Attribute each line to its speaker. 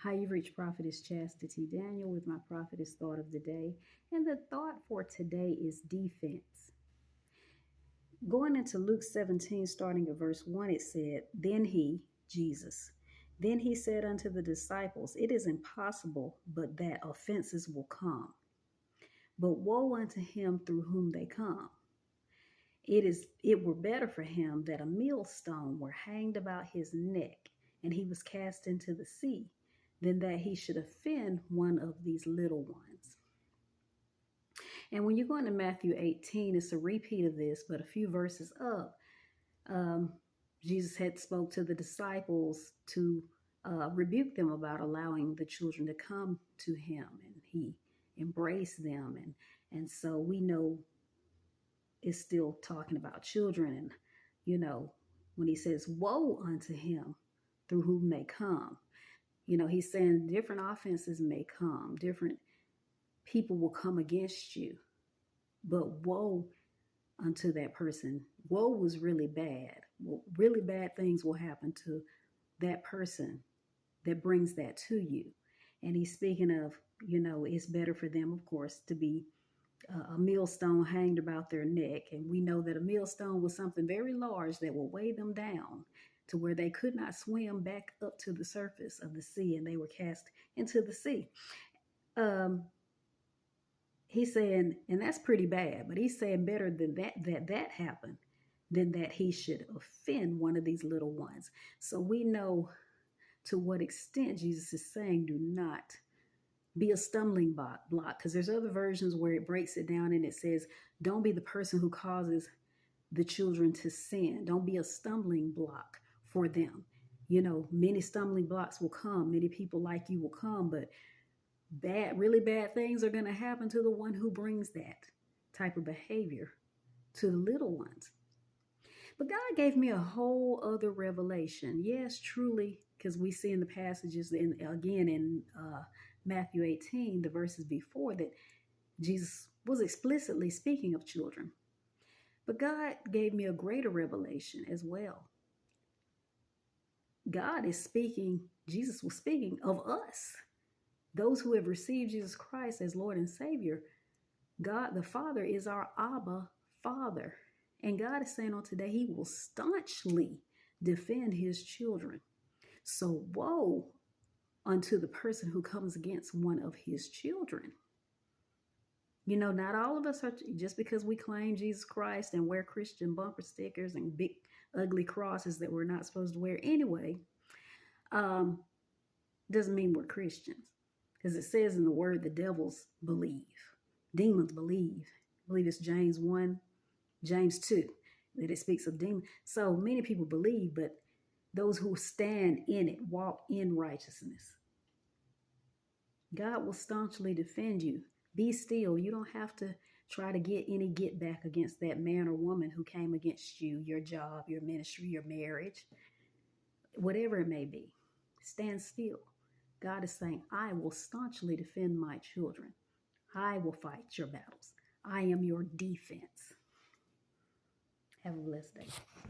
Speaker 1: Hi, you've reached Prophetess Chastity Daniel with my Prophetess Thought of the Day. And the thought for today is defense. Going into Luke 17, starting at verse 1, it said, Then he, Jesus, then he said unto the disciples, It is impossible but that offenses will come. But woe unto him through whom they come. It were better for him that a millstone were hanged about his neck, and he was cast into the sea, than that he should offend one of these little ones. And when you go into Matthew 18, it's a repeat of this, but a few verses up, Jesus had spoke to the disciples to rebuke them about allowing the children to come to him, and he embraced them. And so we know it's still talking about children. And, when he says, woe unto him through whom they come, he's saying different offenses may come, different people will come against you, but woe unto that person. Woe was really bad. Well, really bad things will happen to that person that brings that to you. And he's speaking of, it's better for them, of course, to be a millstone hanged about their neck. And we know that a millstone was something very large that will weigh them down to where they could not swim back up to the surface of the sea, and they were cast into the sea. He's saying, and that's pretty bad, but he's saying better than that happened than that he should offend one of these little ones. So we know to what extent Jesus is saying, do not be a stumbling block, because there's other versions where it breaks it down and it says, don't be the person who causes the children to sin. Don't be a stumbling block for them. Many stumbling blocks will come. Many people like you will come, but really bad things are going to happen to the one who brings that type of behavior to the little ones. But God gave me a whole other revelation. Yes, truly, because we see in the passages, again in Matthew 18, the verses before, that Jesus was explicitly speaking of children. But God gave me a greater revelation as well. God is speaking, Jesus was speaking of us. Those who have received Jesus Christ as Lord and Savior. God the Father is our Abba Father. And God is saying on today, he will staunchly defend his children. So woe unto the person who comes against one of his children. Not all of us are, just because we claim Jesus Christ and wear Christian bumper stickers and big ugly crosses that we're not supposed to wear anyway, doesn't mean we're Christians. Because it says in the word, the devils believe. Demons believe. I believe it's James 2, that it speaks of demons. So many people believe, but those who stand in it walk in righteousness. God will staunchly defend you. Be still. You don't have to try to get any get back against that man or woman who came against you, your job, your ministry, your marriage, whatever it may be. Stand still. God is saying, I will staunchly defend my children. I will fight your battles. I am your defense. Have a blessed day.